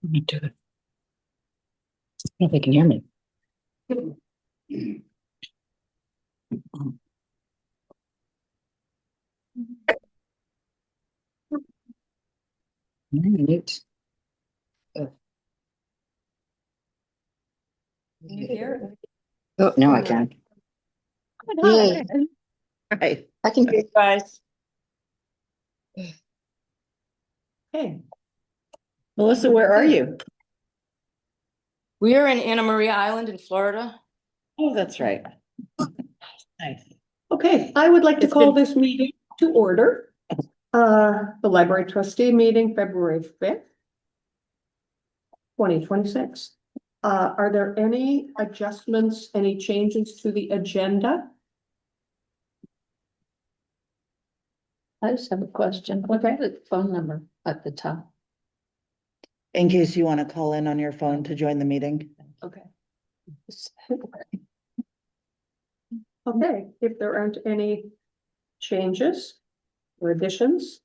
Let me do it. I don't know if they can hear me. Right. Can you hear? Oh, now I can. Yay. Right. I can hear you guys. Okay. Melissa, where are you? We are in Anna Maria Island in Florida. Oh, that's right. Nice. Okay, I would like to It's call been- this meeting to order. The library trustee meeting, February 5th. 2026. Are there any adjustments, any changes to the agenda? I just have a question. What's the phone number at the top? In case you want to call in on your phone to join the meeting. Okay. Okay, if there aren't any changes or additions,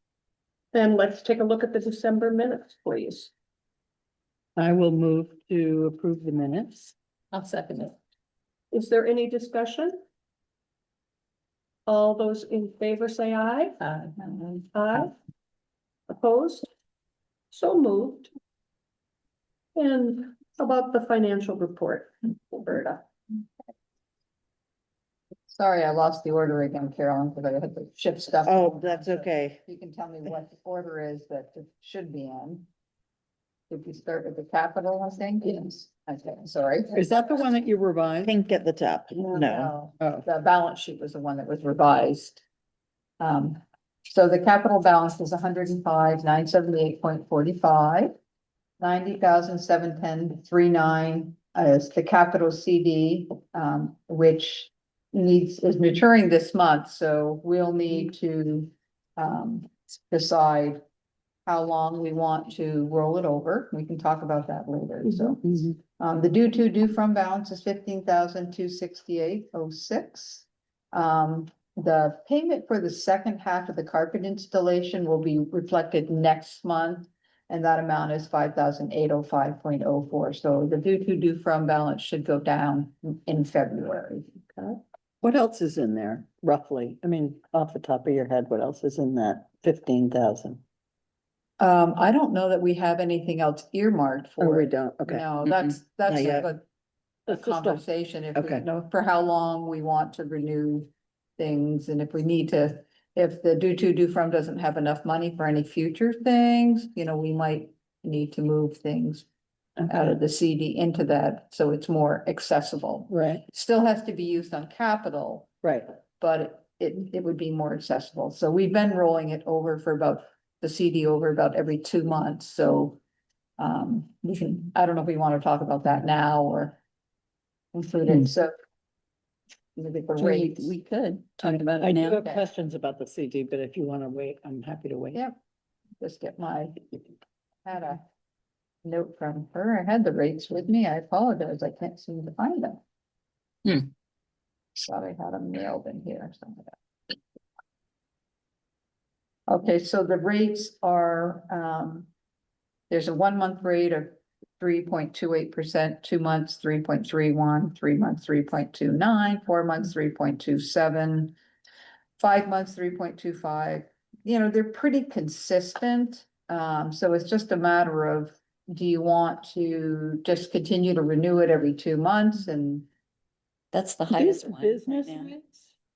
then let's take a look at the December minutes, please. I will move to approve the minutes. I'll second it. Is there any discussion? All those in favor say aye. Aye. Opposed? So moved. And about the financial report, Roberta. Sorry, I lost the order again, Carolyn, because I had to ship stuff. Oh, that's okay. You can tell me what the order is that it should be in. Did we start with the capital, I think? Yes. Okay, sorry. Is that the one that you revised? Pink at the top. No. Oh. The balance sheet was the one that was revised. So the capital balance is 105,978.45. 90,710.39 is the capital CD, which is maturing this month, so we'll need to decide how long we want to roll it over. We can talk about that later, so. The due from balance is 15,268.06. The payment for the second half of the carpet installation will be reflected next month. And that amount is 5,805.04. So the due from balance should go down in February. Okay. What else is in there roughly? I mean, off the top of your head, what else is in that 15,000? I don't know that we have anything else earmarked Or for we it. don't, okay. No, Not that's yet. a That's just a- conversation if we okay. know for how long we want to renew things and if we need to, if the due from doesn't have enough money for any future things, we might need to move things out of the CD into that, so it's more accessible. Right, Still has to be used on capital, right. but it would be more accessible. So we've been rolling it over for about the CD over about every 2 months, so we can, I don't know if we want to talk about that now or include it, so. Maybe the rates. We could talk about I it do now. have questions about the CD, but if you want to wait, I'm happy to wait. Yep, just get had a note from her. I had the rates with me. I apologize. I can't seem to find them. Thought I had them mailed in here somewhere. Okay, so the rates are, there's a 1 month rate of 3.28%, 2 months, 3.31, 3 months, 3.29, 4 months, 3.27, 5 months, 3.25. They're pretty consistent. So it's just a matter of, do you want to just continue to renew it every 2 months and That's the These highest are one. business right now.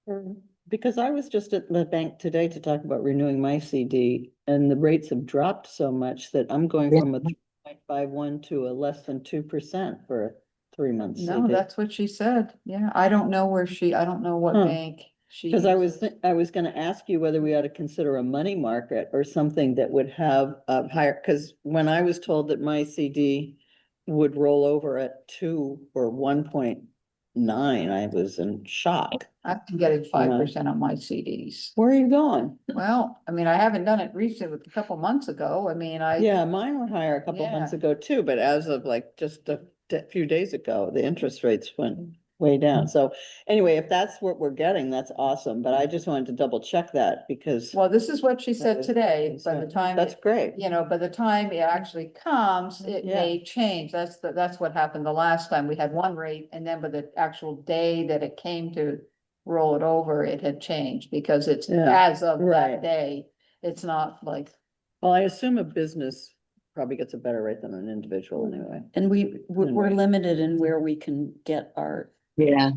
rates? Because I was just at the bank today to talk about renewing my CD and the rates have dropped so much that I'm going from a 3.51 to a less than 2% for a 3 month no, CD. that's what she said. Yeah, I don't know I don't know what Huh. bank she. Because uses. I was gonna ask you whether we ought to consider a money market or something that would have a higher, because when I was told that my CD would roll over at 2 or 1.9, I was in shock. I've been getting 5% on my CDs. Where are you going? Well, I mean, I haven't done it recently, a couple months ago. I mean, Yeah, mine were higher a couple months Yeah. ago too, but as of like just a few days ago, the interest rates went way down. So anyway, if that's what we're getting, that's awesome, but I just wanted to double check that because Well, this is what she said today, by the time. that's great. You know, by the time it actually comes, it may change. That's what happened the last time. We had one rate, and then by the actual day that it came to roll it over, it had changed, because it's Yeah, as of right. that day. It's not like, Well, I assume a business probably gets a better rate than an individual anyway. And we're Anyway. limited in where we can get our, Yeah.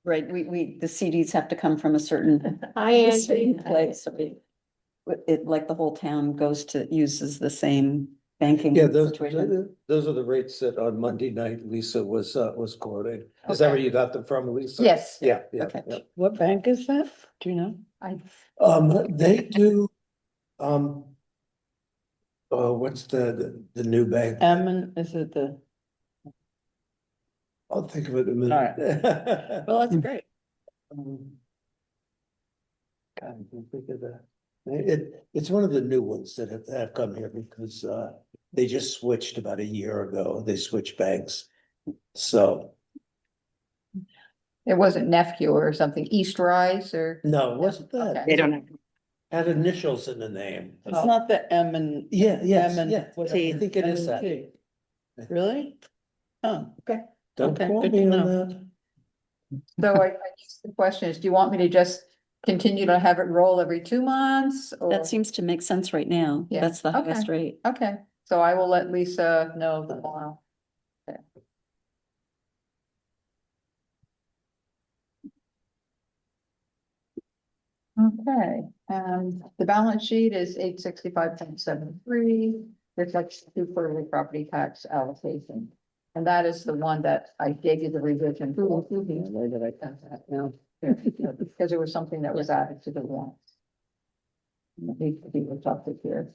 right, the CDs have to come from a certain I, same place. So it, like the whole town uses the same banking Yeah, those, situation. those are the rates that on Monday night Lisa was quoting. Is that where Okay. you got them from, Lisa? yes. Yeah, yeah, Okay. yeah. What bank is that? Do you know? I, They do, what's the new bank? Is it the, I'll think of it in a All right. minute. well, that's great. God, I can't think of that. It's one of the new ones that have come here because, they just switched about a year ago. They switched banks. So, it wasn't Nephew or something, East Rise or, no, it wasn't that. Okay. They don't have. Had initials in the name. It's not the M and. Yeah, yes, M and yeah, what- I think it is that. M&T. Really? Oh, Don't Okay, quote good me to on know. that. so I guess the question is, do you want me to just continue to have it roll every 2 months? Or? That seems to make sense right now. Yeah, That's the highest okay. rate. Okay, so I will let Lisa know tomorrow. Okay. Okay, the balance sheet is 865.73, reflects the quarterly property tax allocation. And that is the one that I gave you the revision for. where did I cut that now? Because there was something that was added to the warrant. We will talk it here.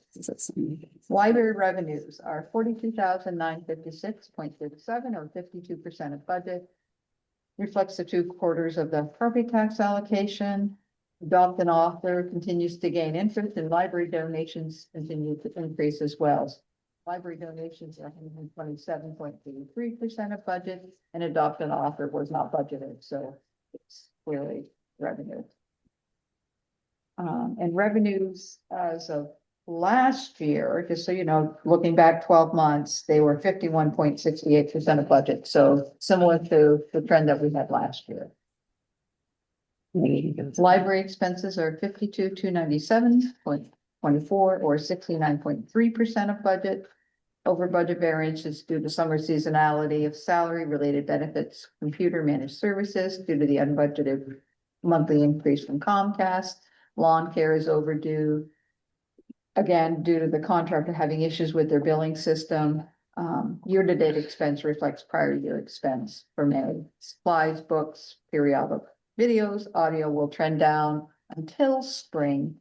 Library revenues are 42,956.37, or 52% of budget. Reflects the 2 quarters of the property tax allocation. Adopt an author continues to gain interest, and library donations continue to increase as well. Library donations are 127.33% of budget, and adopt an author was not budgeted, so it's clearly revenue. And revenues as of last year, just so you know, looking back 12 months, they were 51.68% of budget. So similar to the trend that we had last year. Library expenses are 52,297.24, or 69.3% of budget. Over budget variance is due to summer seasonality of salary related benefits, computer managed services due to the unbudgeted monthly increase from Comcast. Lawn care is overdue. Again, due to the contractor having issues with their billing system. Year-to-date expense reflects prior year expense for May. Supplies, books, periodic videos, audio will trend down until spring.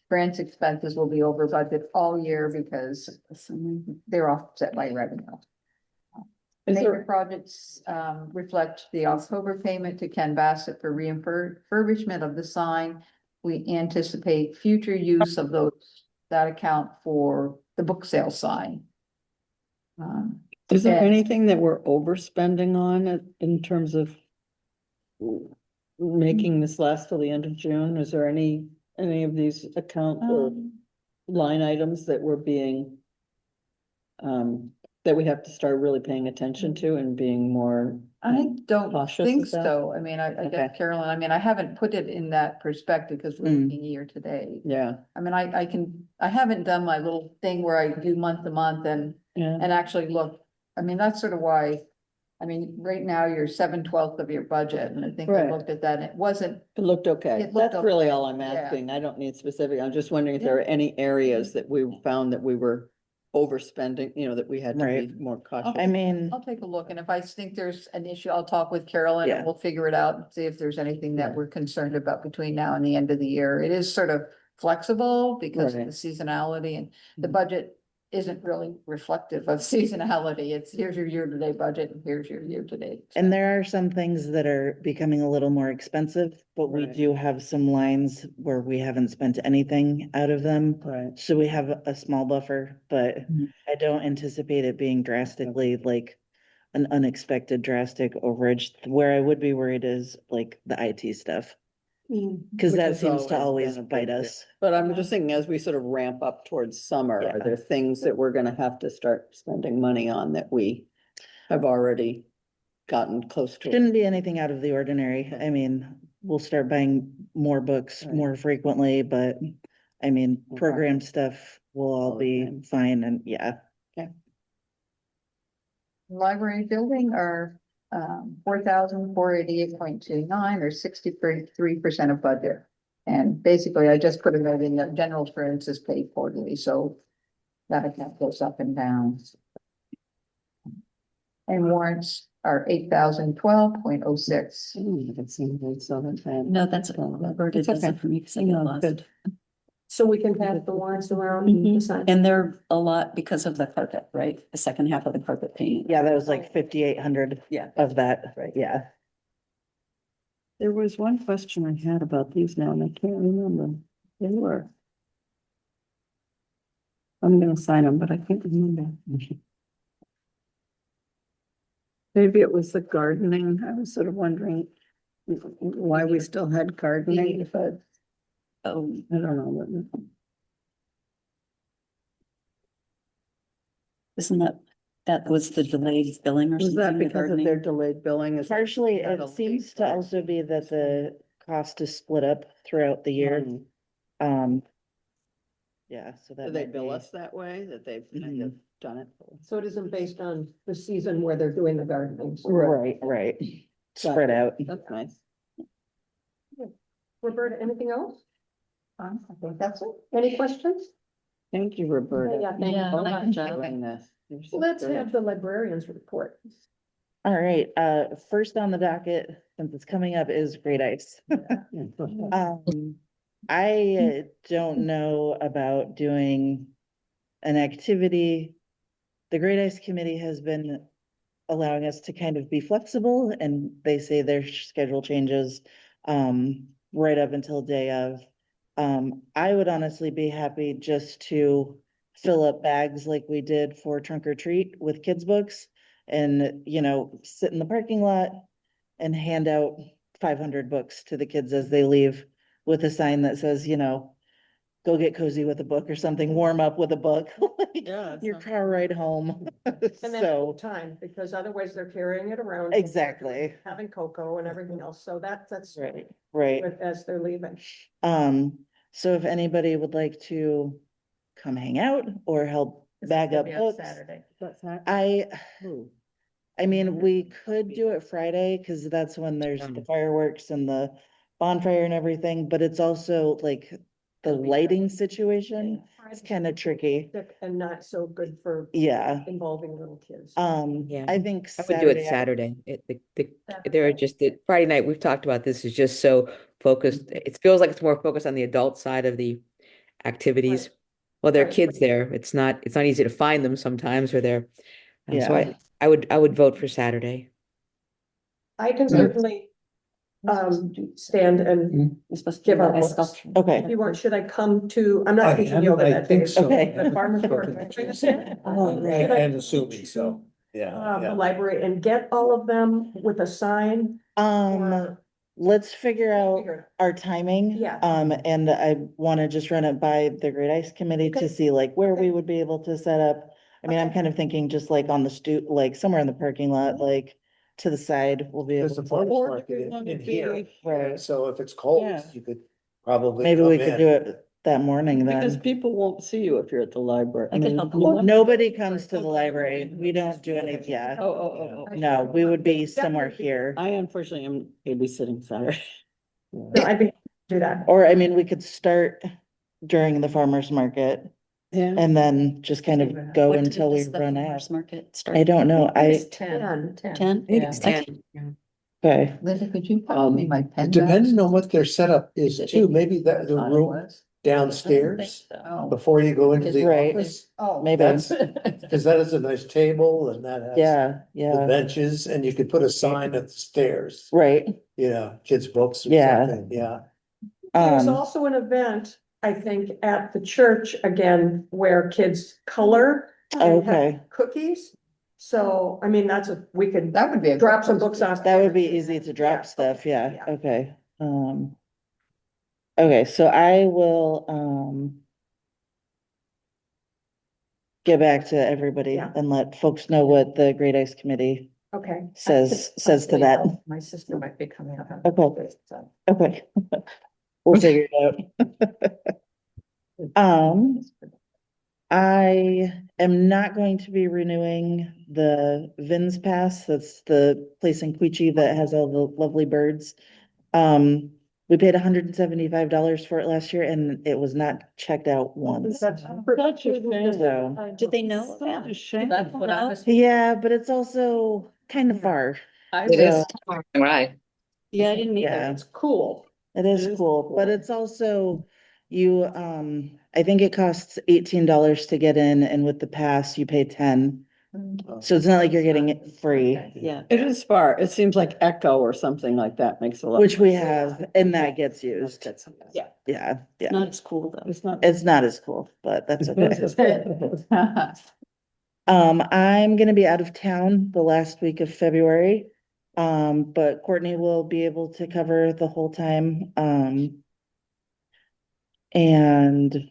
Grants expenses will be over budget all year because they're offset by revenue. Major projects reflect the October payment to Ken Bassett for refurbishment of the sign. We anticipate future use of those, that account for the book sale sign. Is there and- anything that we're overspending on in terms of making this last till the end of June? Is there any of these account or line items that we're being that we have to start really paying attention to and being more? I don't Cautious think with that? so. I mean, I Okay. guess Carolyn, I mean, I haven't put it in that perspective because we're Mm. looking year to date. Yeah, I mean, I haven't done my little thing where I do month to month and yeah, actually look. I mean, that's sort of why, I mean, right now you're 7/12 of your budget, and I think I Right. looked at that, and it wasn't, it looked okay. It looked That's really okay, all I'm yeah. asking. I don't need specific. I'm just wondering if there are any areas that we found that we were overspending, that we had to be Right. more cautious. I mean, I'll take a look, and if I think there's an issue, I'll talk with Carolyn and Yeah. we'll figure it out and see if there's anything that Yeah. we're concerned about between now and the end of the year. It is sort of flexible because of Right. the seasonality, and the Mhm. budget isn't really reflective of seasonality. It's here's your year-to-date budget and here's your year-to-date. and there are some things that are becoming a little more expensive, but we Right. do have some lines where we haven't spent anything out of them. Right. So we have a small buffer, but Mhm. I don't anticipate it being drastically like an unexpected drastic overage. Where I would be worried is like the IT stuff. Cause Which that has seems to always always been a bite big us. But I'm just thinking, as we sort of ramp up towards summer, are Yeah. there things that we're gonna have to start spending money on that we have already gotten close to? Shouldn't be anything out of the ordinary. I mean, we'll start buying more books Right. more frequently, but I mean, Okay. program stuff will all be Okay. fine and yeah. Library building are, 4,488.29 or 63% of budget. And basically, I just put it out in the general trends is paid quarterly, so that account goes up and down. And warrants are 8,012.06. No, that's a Roberta It's does okay. it for me because I get No, lost. good. So we can pass the warrants around. Mhm. and sign. And they're a lot because of the carpet, right? The second half of the carpet paint. Yeah, that was like 5,800 Yeah. of that, Right. yeah. There was one question I had about these now and I can't remember. They were. I'm gonna sign them, but I can't remember. Maybe it was the gardening. I was sort of wondering why we still had gardening, but Oh, I don't know. isn't that was the delayed billing or Was something? that the because of their gardening? delayed billing? Is that- Partially, is that it a seems late to bill? also be that the cost is split up throughout the year. Mm. Um. Yeah, so Do that they might bill be, us that way, that they've kind of done it? So it isn't based on the season where they're doing the gardening. right, right, spread out. That's nice. Roberta, anything else? I think that's it. Any questions? Thank you, Roberta. Yeah, thank Yeah, you. Oh, good job. doing this. You're so Let's good. have the librarian's report. All right, first on the docket, since it's coming up, is grade ice. I don't know about doing an activity. The grade ice committee has been allowing us to kind of be flexible and they say their schedule changes right up until day of. I would honestly be happy just to fill up bags like we did for trunk or treat with kids' books and, you know, sit in the parking lot and hand out 500 books to the kids as they leave with a sign that says, you know, go get cozy with a book or something, warm up with a book, like Yeah. your car ride home. And that's full So, time, because otherwise they're carrying it around. exactly, Having cocoa and everything else, so that's right, right. as they're leaving. So if anybody would like to come hang out or help bag up books, That's not. I Ooh. mean, we could do it Friday, cause that's when there's the fireworks and the bonfire and everything, but it's also like the lighting situation. It's kind of tricky. And not so good for Yeah, involving little kids. Yeah. I think I would do it Saturday. Saturday. There are just, the Friday night, we've talked about this, is just so focused. It feels like it's more focused on the adult side of the activities. Right. Well, there are Right. kids there. It's not easy to find them sometimes, or they're, so Yeah. I would vote for Saturday. I can certainly stand and You're supposed to give do our that books. sculpture. Okay. If you want, should I come to, I'm not I teaching am, yoga I that think day. so. Okay. The farmer's market. And assuming so, The library and get all of them with a sign. or- Let's figure out Figure our timing. Yeah. And I wanna just run it by the Great Ice Committee Okay. to see like where Okay. we would be able to set up. I mean, I'm Okay. kind of thinking just like on the like somewhere in the parking lot, like to the side, we'll be able There's a to. farmer's Or market if you wanna in here, be- Right. so if it's cold, Yeah. you could probably. Maybe come we could do in. it that morning Because then. people won't see you if you're at the library. I can help you you. know? Nobody comes to the library. We don't do any, yeah. Oh. No, we would be somewhere here. I unfortunately am babysitting Saturday. No, I'd be, do that. Or I mean, we could start during the farmer's market Yeah. and then just kind of go What time until we does the run farmer's out. market start? I don't know. It's 10. 10? It's Okay. 10. Okay. Linda, could you pass me my pen back? Depending on what their setup is Is it too, in- maybe that the Thought it room was. downstairs Oh. before you go into the Right. office. Oh. Maybe. That's, cause that is a nice table and that has Yeah, the yeah, benches and you could put a sign at the stairs, right. you know, kids' books or Yeah. something, yeah. There's Um, also an event, I think, at the church again, where kids color. and have Okay. Cookies, So, I mean, we could That would be a. drop some books off. That would there, be too. easy to drop stuff, yeah, Yeah. okay. Okay, so I will, get back to everybody Yeah. and let folks know what the Great Ice Committee Okay. says to that. My sister might be coming up. Okay. Okay. We'll figure it out. I am not going to be renewing the Vins Pass. That's the place in Queechee that has all the lovely birds. We paid $175 for it last year and it was not checked out once. That's Such a shame. So, Did they know about Such a shame. That's what I was. yeah, but it's also kind of far. It is. So, Right. Yeah, I didn't either. yeah, It's cool. it It is is cool, but cool. it's also you, I think it costs $18 to get in and with the pass you pay 10. So it's not like you're getting it free, Yeah. It is far. It seems like Echo or something like that makes a lot. which we have, and that gets used. Yeah. Yeah, yeah. Not as cool though. It's not. It's not as cool, but that's okay. I'm gonna be out of town the last week of February. But Courtney will be able to cover the whole time. And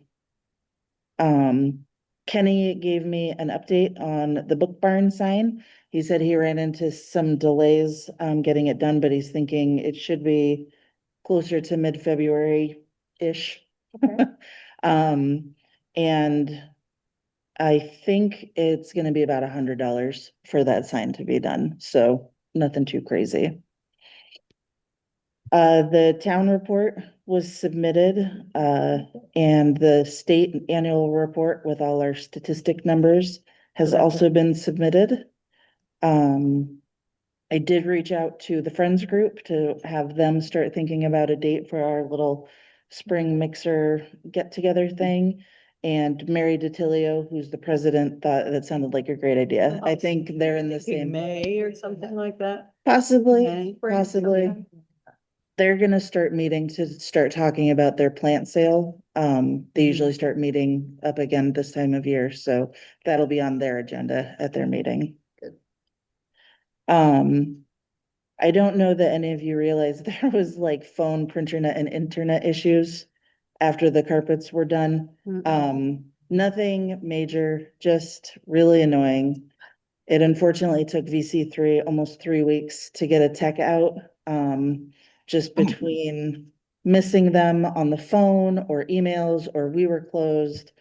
Kenny gave me an update on the Book Barn sign. He said he ran into some delays getting it done, but he's thinking it should be closer to mid-February-ish. Okay. And I think it's gonna be about $100 for that sign to be done, so nothing too crazy. The town report was submitted, and the state annual report with all our statistic numbers has also been submitted. I did reach out to the Friends group to have them start thinking about a date for our little spring mixer get-together thing. And Mary DiTilio, who's the president, thought that sounded like a great idea. I think they're in the same, May or something like that. possibly, May. possibly. They're gonna start meeting to start talking about their plant sale. They usually start meeting up again this time of year, so that'll be on their agenda at their meeting. Good. I don't know that any of you realized there was like phone, printernet and internet issues after the carpets were done. Nothing major, just really annoying. It unfortunately took VC3 almost 3 weeks to get a tech out. Just between missing them on the phone or emails, or we were closed.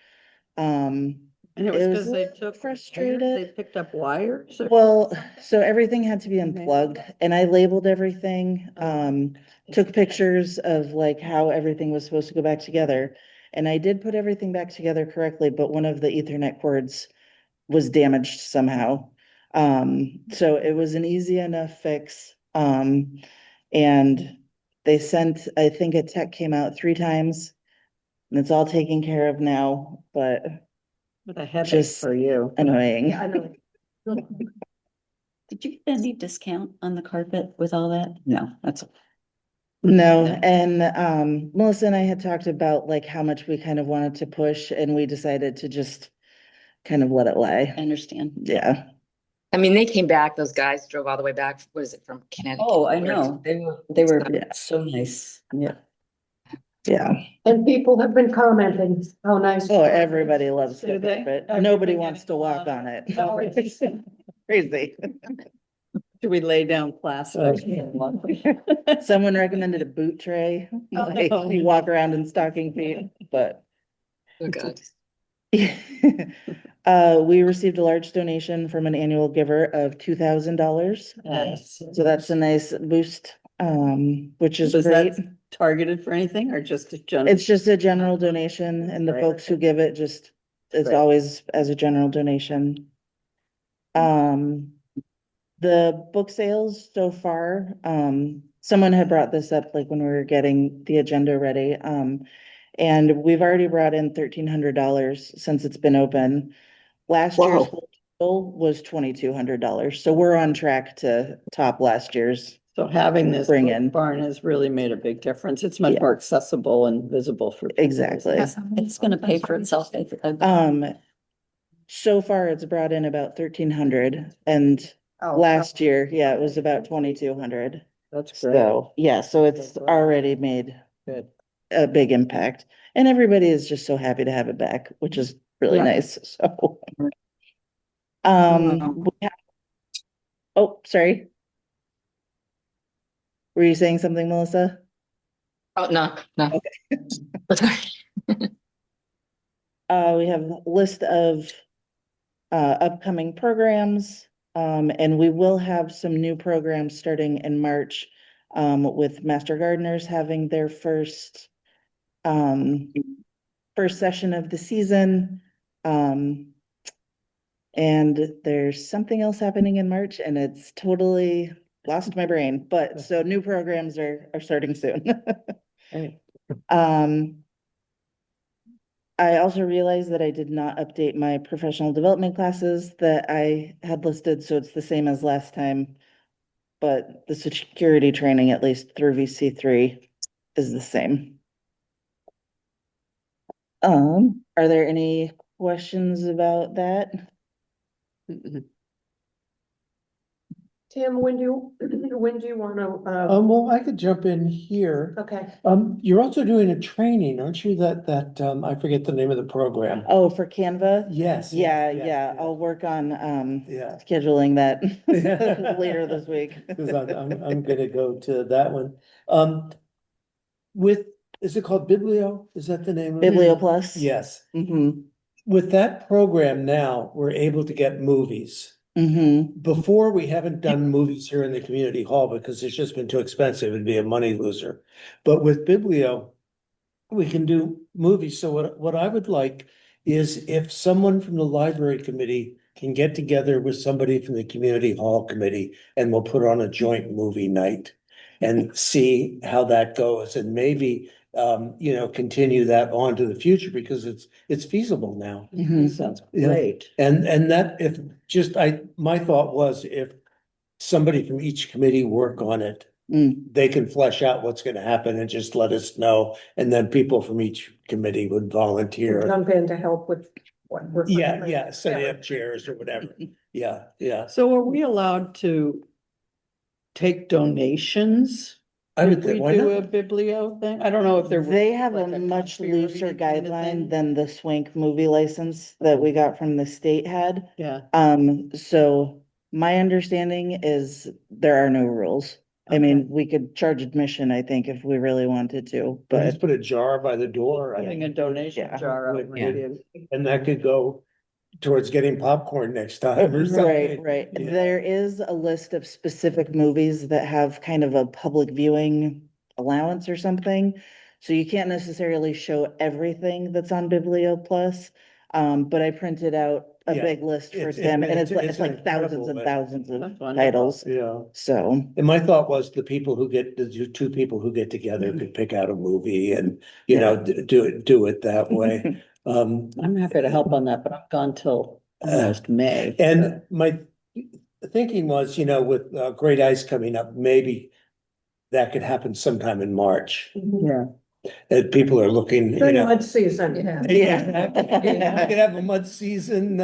And it was It because was they a little took. frustrated. They picked up wires. Well, so everything had to be unplugged and I labeled everything, took pictures of like how everything was supposed to go back together. And I did put everything back together correctly, but one of the Ethernet cords was damaged somehow. So it was an easy enough fix. And they sent, I think a tech came out 3 times and it's all taken care of now, but What a headache just for you. annoying. Yeah, I know. Did you get any discount on the carpet with all that? No, that's. No, and Melissa and I had talked about like how much we kind of wanted to push and we decided to just kind of let it I lie. understand. Yeah. I mean, they came back, those guys drove all the way back, what is it, from Connecticut? Oh, I Where- know. They were Yeah. so nice. Yeah. Yeah. And people have been commenting how nice. Oh, everybody loves Do the they? carpet. Have you Nobody been wants to getting walk love? on it. Oh, Crazy. Should we lay down plastic? Someone recommended a boot tray. Like, Oh. you walk around in stocking feet, but Oh, God. we received a large donation from an annual giver of $2,000. Yes. So that's a nice boost, which is Was great. that targeted for anything or just a general? It's just a general donation and the Right. folks who give it just, it's Right. always as a general donation. The book sales so far, someone had brought this up like when we were getting the agenda ready. And we've already brought in $1,300 since it's been open. Last year's Wow. total was $2,200, so we're on track to top last year's. So having this Bring book in. barn has really made a big difference. It's much Yeah. more accessible and visible for. people. Exactly. It's gonna pay for itself. I- Um, so far it's brought in about 1,300 and Oh, last year, yeah, it was about 2,200. That's great. So, yeah, so it's That's great. already made Good. a big impact. And everybody is just so happy to have it back, which is really Yeah. nice, so. We have- oh, sorry. Were you saying something, Melissa? Oh, no, no. We have a list of upcoming programs. And we will have some new programs starting in March, with Master Gardeners having their first session of the season. And there's something else happening in March and it's totally lost my brain, but so new programs are starting soon. Right. I also realized that I did not update my professional development classes that I had listed, so it's the same as last time. But the security training, at least through VC3, is the same. Are there any questions about that? Tim, when do you wanna, Well, I could jump in here. okay, You're also doing a training, aren't you? That, I forget the name of the program. Oh, for Canva? Yes. Yeah, I'll work on Yeah. scheduling that later this week. Cause I'm gonna go to that one. With, is it called Biblio? Is that the name of it? Biblio Plus? Yes. Mm-hmm, With that program now, we're able to get movies. mm-hmm, Before, we haven't done movies here in the community hall because it's just been too expensive. It'd be a money loser. But with Biblio, we can do movies. So what I would like is if someone from the library committee can get together with somebody from the community hall committee and we'll put on a joint movie night and see how that goes and maybe continue that on to the future because it's feasible now. mm-hmm. Sounds Yeah. great. And that if just my thought was if somebody from each committee work on it, they can flesh out what's gonna happen and just let us know. And then people from each committee would volunteer. jump in to help with what we're. Yeah, setting up chairs or whatever. Yeah. So are we allowed to take donations? I would If we think, why do a not? Biblio thing? I don't know if they're. They have a like a much country looser rating kind of guideline thing. than the Swank movie license that we got from the state had. Yeah. So my understanding is there are no rules. I mean, we could charge admission, I think, if we really wanted to, We but just put a jar by the door. Having a donation Yeah. jar out. Yeah. maybe. And that could go towards getting popcorn next time or right, something. right. Yeah. There is a list of specific movies that have kind of a public viewing allowance or something. So you can't necessarily show everything that's on Biblio Plus. But I printed out a Yeah. big list for It's- Tim and it's- it's it's like thousands incredible, and but- thousands of That's wonderful. titles. Yeah. So, And my thought was the two people who get together could pick out a movie and, do it that way. I'm happy to help on that, but I'm gone till almost May. And my thinking was, with Great Ice coming up, maybe that could happen sometime in March. Yeah. And people are looking, During mud season. Yeah. You could have a mud season,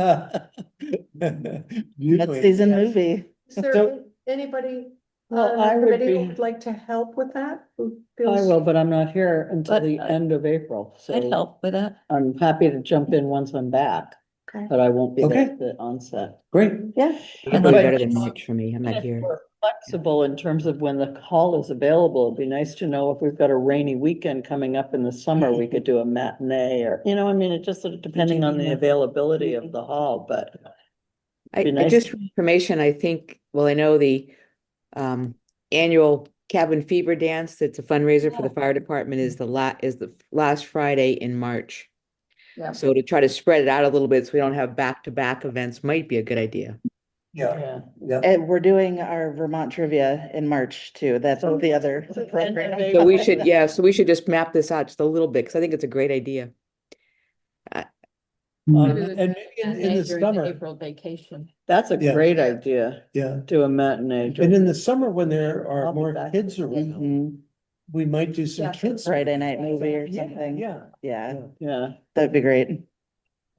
mid viewing. season Yes. movie. Is there So- anybody Well, on I the would committee who be- would like to help with that? Who I feels- will, but I'm not here until But, the end of April, I'd so help with that. I'm happy to jump in once I'm back, Okay. but I won't be there Okay. at the onset. Great. Yeah. April But- better than March for me. I'm not If here. we're Flexible in terms of when the call is available. It'd be nice to know if we've got a rainy weekend coming up in the summer, we could do a matinee or, I mean, it just sort of depending on the availability of the hall, but. Be nice Just to- for information, I think, well, I know the annual Cabin Fever Dance, that's a fundraiser for the fire department is the last Friday in March. Yeah. So to try to spread it out a little bit so we don't have back-to-back events might be a good idea. Yeah. And we're doing our Vermont trivia in March too. That's the other program. So we should just map this out just a little bit, because I think it's a great idea. And maybe in the summer, April vacation. That's a Yeah. great idea, yeah. do a matinee. And in the summer, when there I'll are be more back. kids around, Mhm. we might do some kids. Friday night movie or Yeah, something. Yeah. Yeah, Yeah, that'd be great.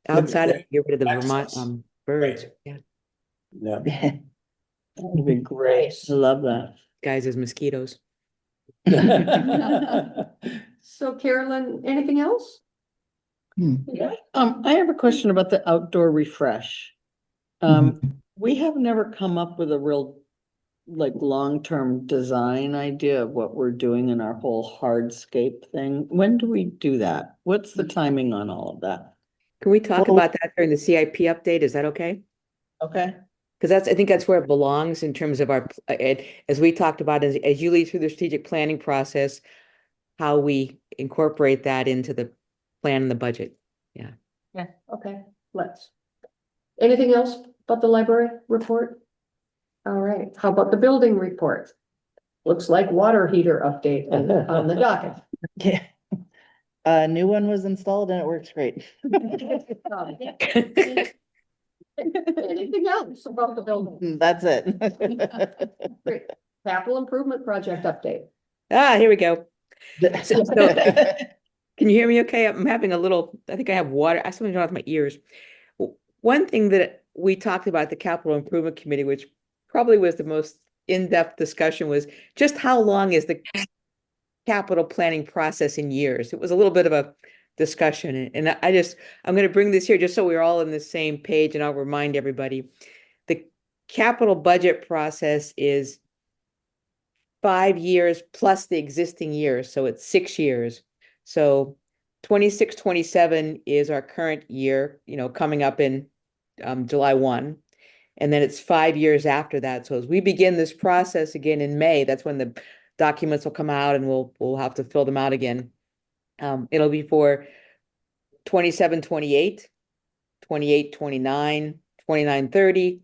outside of, yeah. get rid of the Vermont, Access. birds, Right. yeah, Yeah. That'd be great. I love that. guys as mosquitoes. So Carolyn, anything else? Yeah. I have a question about the outdoor refresh. We have never come up with a real, like, long-term design idea of what we're doing in our whole hardscape thing. When do we do that? What's the timing on all of that? Can we talk Well- about that during the CIP update? Is that okay? Okay. Because I think that's where it belongs in terms of our, as we talked about, as you lead through the strategic planning process, how we incorporate that into the plan and the budget. Yeah. Yeah, okay, let's. Anything else about the library report? All right, how about the building report? Looks like water heater update on the docket. Yeah. A new one was installed and it works great. Anything else about the building? That's it. Great. Capital improvement project update. Ah, here we go. So, can you hear me okay? I'm having a little, I think I have water. I something wrong with my ears. One thing that we talked about at the Capital Improvement Committee, which probably was the most in-depth discussion, was just how long is the capital planning process in years? It was a little bit of a discussion. And I'm going to bring this here just so we're all on the same page, and I'll remind everybody. The capital budget process is 5 years plus the existing years. So it's 6 years. So 26, 27 is our current year, coming up in July 1. And then it's 5 years after that. So as we begin this process again in May, that's when the documents will come out and we'll have to fill them out again. It'll be for 27, 28, 28, 29, 29, 30,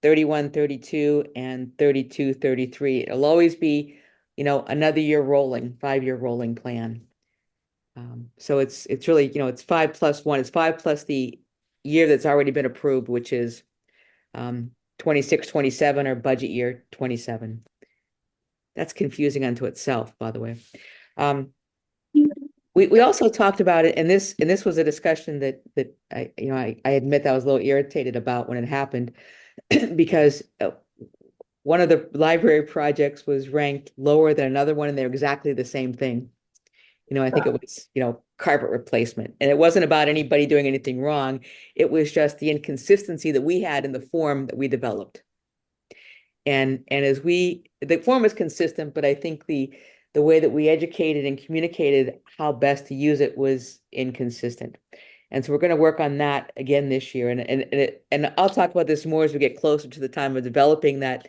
31, 32, and 32, 33. It'll always be, another year rolling, 5-year rolling plan. So it's really, it's 5 plus 1. It's 5 plus the year that's already been approved, which is 26, 27, or budget year 27. That's confusing unto itself, by the way. We also talked about it, and this was a discussion that I admit I was a little irritated about when it happened, because one of the library projects was ranked lower than another one, and they're exactly the same thing. I think it was, carpet replacement, and it wasn't about anybody doing anything wrong. It was just the inconsistency that we had in the form that we developed. And as the form was consistent, but I think the way that we educated and communicated how best to use it was inconsistent. And so we're going to work on that again this year. And I'll talk about this more as we get closer to the time of developing that,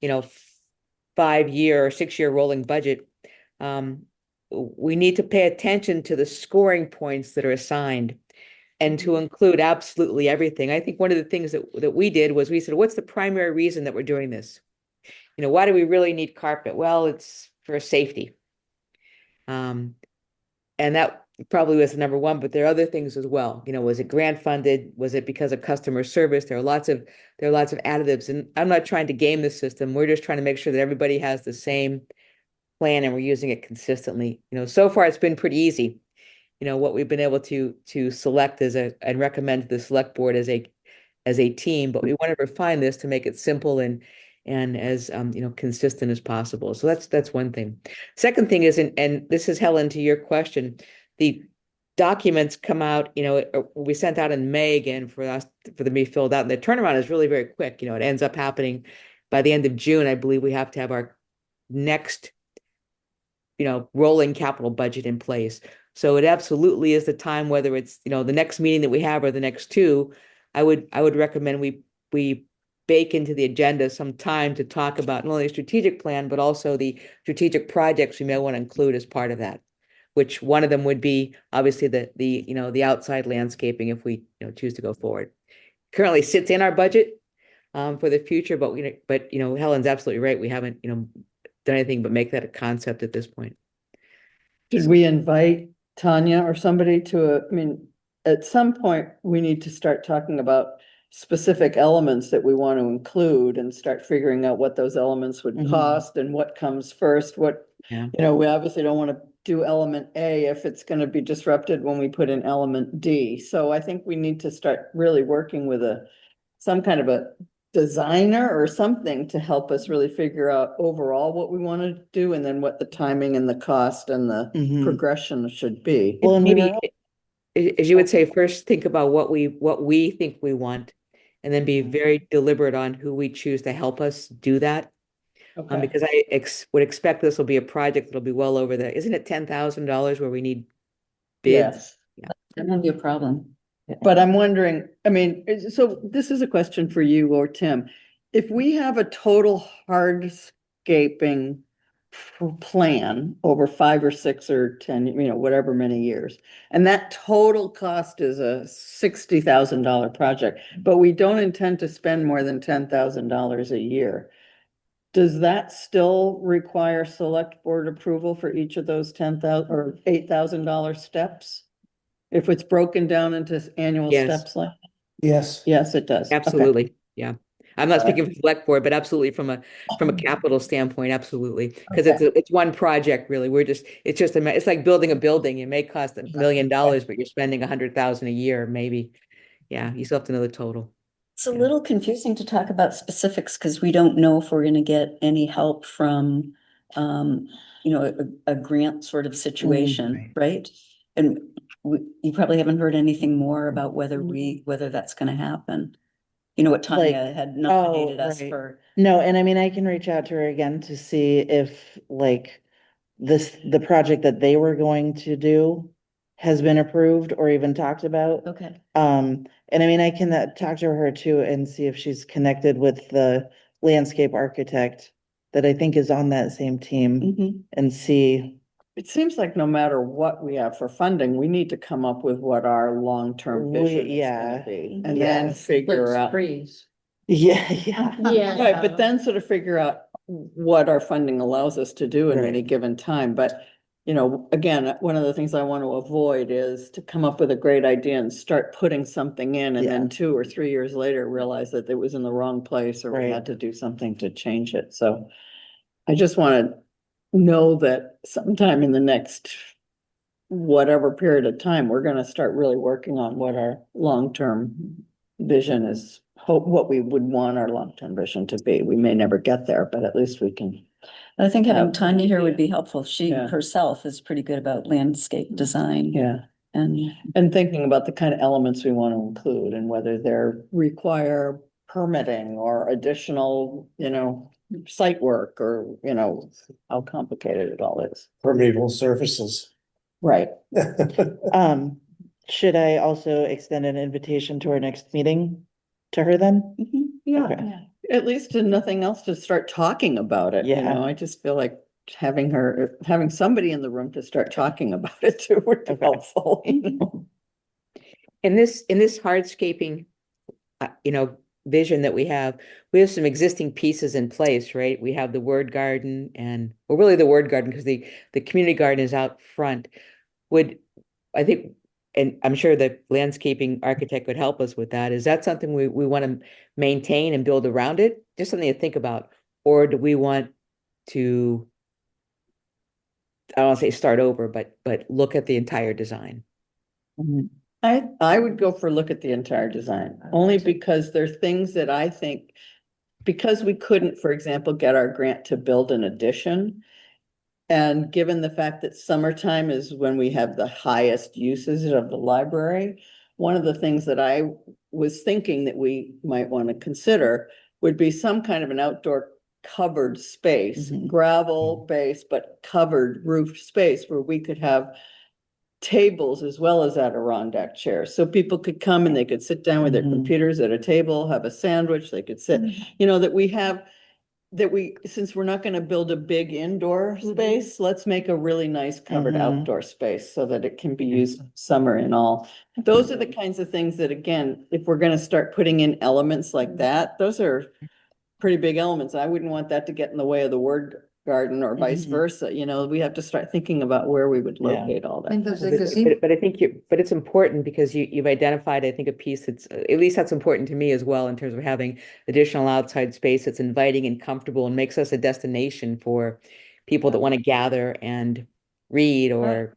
5-year or 6-year rolling budget. We need to pay attention to the scoring points that are assigned and to include absolutely everything. I think one of the things that we did was we said, what's the primary reason that we're doing this? Why do we really need carpet? Well, it's for safety. And that probably was number one, but there are other things as well. Was it grant funded? Was it because of customer service? There are lots of additives, and I'm not trying to game the system. We're just trying to make sure that everybody has the same plan and we're using it consistently. So far it's been pretty easy. What we've been able to select and recommend to the select board as a team, but we want to refine this to make it simple and as consistent as possible. So that's one thing. Second thing is, and this is, Helen, to your question, the documents come out, we sent out in May again for them to be filled out, and the turnaround is really very quick. It ends up happening by the end of June. I believe we have to have our next rolling capital budget in place. So it absolutely is the time, whether it's, the next meeting that we have or the next two, I would recommend we bake into the agenda some time to talk about not only a strategic plan, but also the strategic projects we may want to include as part of that, which one of them would be obviously the outside landscaping if we, choose to go forward. Currently sits in our budget for the future, but Helen's absolutely right. We haven't, done anything but make that a concept at this point. Should we invite Tanya or somebody at some point, we need to start talking about specific elements that we want to include and start figuring out what those elements would cost and what comes first, we obviously don't want to do element A if it's gonna be disrupted when we put in element D. So I think we need to start really working with some kind of a designer or something to help us really figure out overall what we want to do and then what the timing and the cost and the Mhm. progression should be. Well, and we Maybe, were, as you would say, first think about what we think we want, and then be very deliberate on who we choose to help us do that. Okay. Because I would expect this will be a project that'll be well over isn't it $10,000 where we need bids? Yes. That won't be a problem. But I'm wondering, I mean, so this is a question for you or Tim. If we have a total hardscaping plan over 5 or 6 or 10, whatever many years, and that total cost is a $60,000 project, but we don't intend to spend more than $10,000 a year. Does that still require select board approval for each of those 10,000 or $8,000 steps? If it's broken down into annual Yes. steps like, Yes, yes, it does. Okay. Absolutely, yeah. I'm not All right. speaking for select board, but absolutely from a capital standpoint, absolutely. Because it's one project, really. It's like building a building. It may cost $1 million, but you're spending 100,000 a year, maybe. Yeah, you still have to know the total. It's a Yeah. little confusing to talk about specifics because we don't know if we're gonna get any help from, um, a grant sort of situation, right? And you probably haven't heard anything more about whether that's gonna happen. You know what Tanya had nominated us right. for. No, and I mean, I can reach out to her again to see if like the project that they were going to do has been approved or even talked about. Okay. And I mean, I can talk to her too and see if she's connected with the landscape architect that I think is on that same team Mhm. and see. It seems like no matter what we have for funding, we need to come up with what our long-term vision is Yeah. gonna be. And then Yes. figure out. Trees. Yeah, yeah. Right, but then sort of figure out what our funding allows us to do in any Right. given time, but. Again, one of the things I want to avoid is to come up with a great idea and start putting something in and then Yeah. 2 or 3 years later realize that it was in the wrong place or we Right. had to do something to change it. So I just want to know that sometime in the next whatever period of time, we're going to start really working on what our long-term vision is, what we would want our long-term vision to be. We may never get there, but at least we can. I think having Have- Tanya here would be helpful. She Yeah. herself is pretty good about landscape design. Yeah. And And thinking about the kind of elements we want to include and whether they're require permitting or additional, site work or, how complicated it all is. permeable surfaces. Right. Should I also extend an invitation to our next meeting to her then? Yeah, Okay. at least if nothing else to start talking about it, Yeah. I just feel like having somebody in the room to start talking about it too would be Okay. helpful. In this hardscaping, vision that we have some existing pieces in place, right? We have the word garden really the word garden because the community garden is out front. I think, and I'm sure the landscaping architect could help us with that. Is that something we want to maintain and build around it? Just something to think about. Or do we want to, I don't want to say start over, but look at the entire design? I would go for a look at the entire design, only because there's things that I think, because we couldn't, for example, get our grant to build an addition. And given the fact that summertime is when we have the highest usage of the library, one of the things that I was thinking that we might want to consider would be some kind of an outdoor covered space, gravel base, but covered roofed space where we could have tables as well as Adirondack chairs. So people could come and they could sit down with their computers at a table, have a sandwich, they could sit, since we're not going to build a big indoor space, let's make a really nice covered outdoor space so that it can be used summer and all. Those are the kinds of things that, again, if we're going to start putting in elements like that, those are pretty big elements. I wouldn't want that to get in the way of the word garden or vice versa. We have to start thinking about where we would locate all that. But I think it's important because you've identified, I think, a piece that's, at least that's important to me as well, in terms of having additional outside space that's inviting and comfortable and makes us a destination for people that want to gather and read or,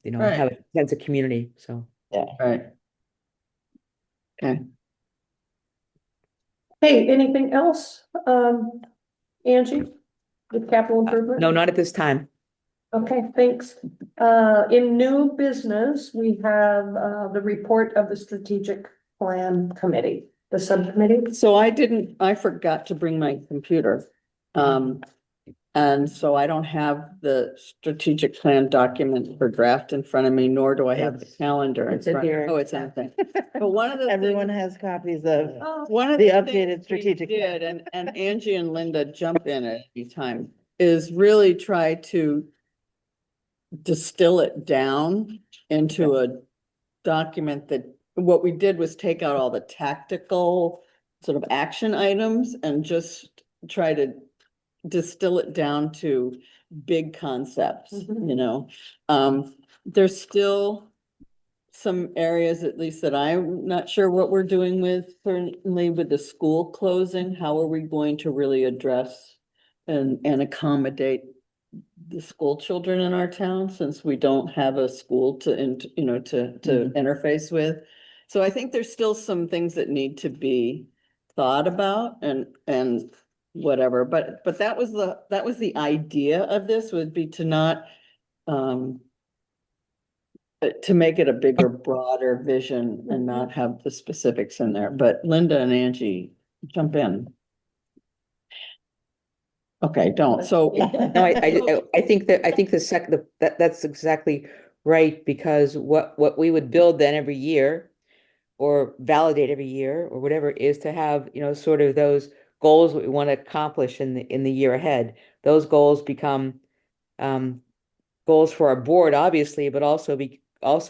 you know, have Right. a sense of community, so. Right. Okay. Hey, anything else? Angie, with capital improvement? No, not at this time. Okay, thanks. In new business, we have, the report of the strategic plan committee, the subcommittee. So I forgot to bring my computer. And so I don't have the strategic plan document for draft in front of me, nor do I have the calendar. It's in here. Oh, it's in the thing. But one of the Everyone things, has copies of, one of the the updated things we strategic plan. did, and Angie and Linda jump in at any time, is really try to distill it down into a document that, what we did was take out all the tactical sort of action items and just try to distill it down to big concepts, you know? There's still some areas, at least that I'm not sure what we're doing with, certainly with the school closing, how are we going to really address and accommodate the school children in our town, since we don't have a school to, you know, to interface with. So I think there's still some things that need to be thought about and whatever, but that was the idea of this, would be to not to make it a bigger, broader vision and not have the specifics in there. But Linda and Angie, jump in. Okay, don't. So No, I think that's exactly right, because what we would build then every year or validate every year or whatever is to have, you know, sort of those goals that we want to accomplish in the year ahead. Those goals become um, goals for our board, obviously, but also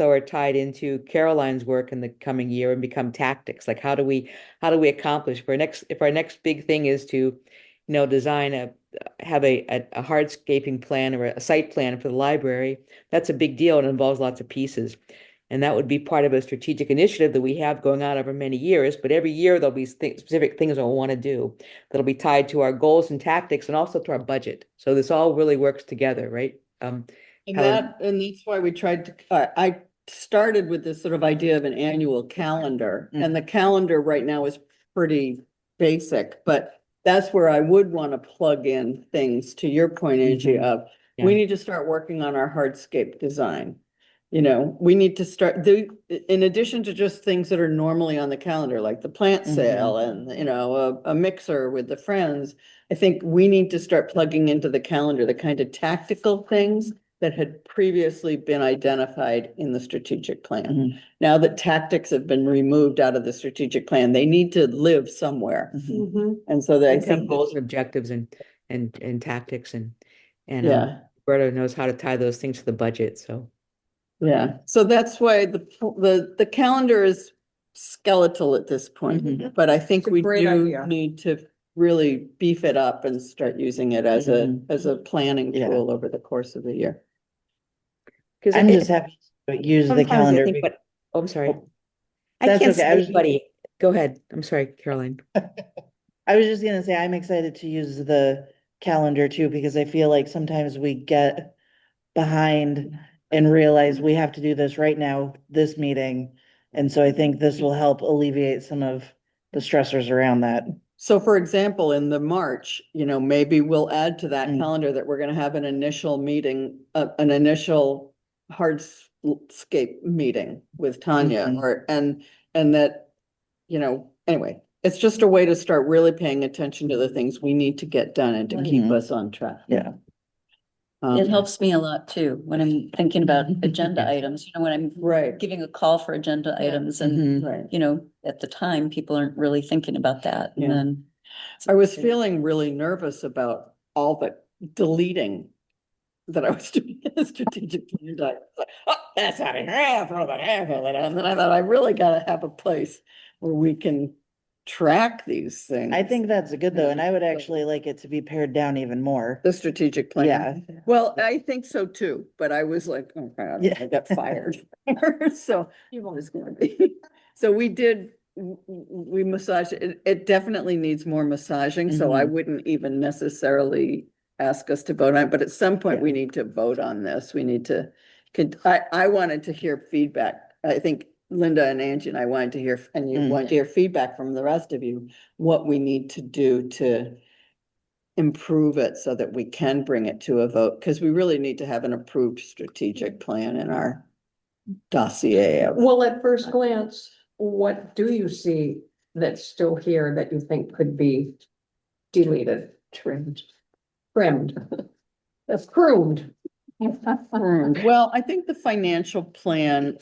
are tied into Caroline's work in the coming year and become tactics. Like how do we accomplish if our next big thing is to, you know, have a hardscaping plan or a site plan for the library. That's a big deal and involves lots of pieces. And that would be part of a strategic initiative that we have going on over many years. But every year there'll be specific things we'll want to do that'll be tied to our goals and tactics and also to our budget. So this all really works together, right? and Helen? that's why we tried to, I started with this sort of idea of an annual calendar, and the calendar right now is pretty basic, but that's where I would want to plug in things, to your point, Angie, of we Yeah. need to start working on our hardscape design. You know, we need to start, in addition to just things that are normally on the calendar, like the plant sale and, you know, a mixer with the friends. I think we need to start plugging into the calendar the kind of tactical things that had previously been identified in the strategic plan. Now that tactics have been removed out of the strategic plan, they need to live somewhere. And so I Some think, goals and objectives and tactics and yeah. Roberta knows how to tie those things to the budget, so. Yeah, so that's why the calendar is skeletal at this point, but I think It's a we great do idea. need to really beef it up and start using it as a planning Yeah. tool over the course of the year. Because I'm just happy to use the sometimes I calendar. think, but, oh, I'm sorry. Oh, I that's can't okay. see I was- anybody. Go ahead. I'm sorry, Caroline. I was just gonna say, I'm excited to use the calendar too, because I feel like sometimes we get behind and realize we have to do this right now, this meeting. And so I think this will help alleviate some of the stressors around that. So for example, in the March, you know, maybe we'll add to that Mm. calendar that we're gonna have an initial meeting, an initial hardscape meeting with Tanya, Mhm. or, and that, you know, anyway, it's just a way to start really paying attention to the things we need to get done and to keep Mhm. us on track. Yeah. It helps me a lot too, when I'm thinking about agenda items, you know, when I'm Right, giving a call for agenda items and, Mhm. right. you know, at the time, people aren't really thinking about that. And Yeah. then. I was feeling really nervous about all the deleting that I was doing in the strategic plan. Like, oh, that's out of here, throw that out, throw that out. And then I thought, I really gotta have a place where we can track these things. I think that's good though, and I would actually like it to be pared down even more. The strategic plan. Yeah. Well, I think so too, but I was like, oh God, Yeah. I got fired. So it was gonna be, so we did, we massaged it. It definitely needs more massaging, so I Mhm. wouldn't even necessarily ask us to vote on, it, but at some point we need to vote on this. We need to, I wanted to hear feedback. I think Linda and Angie and I wanted to hear, and you wanted to hear feedback from the rest of you, what we need to do to improve it so that we can bring it to a vote, because we really need to have an approved strategic plan in our dossier. Well, at first glance, what do you see that's still here that you think could be deleted? Trimmed. That's pruned. Well, I think the financial plan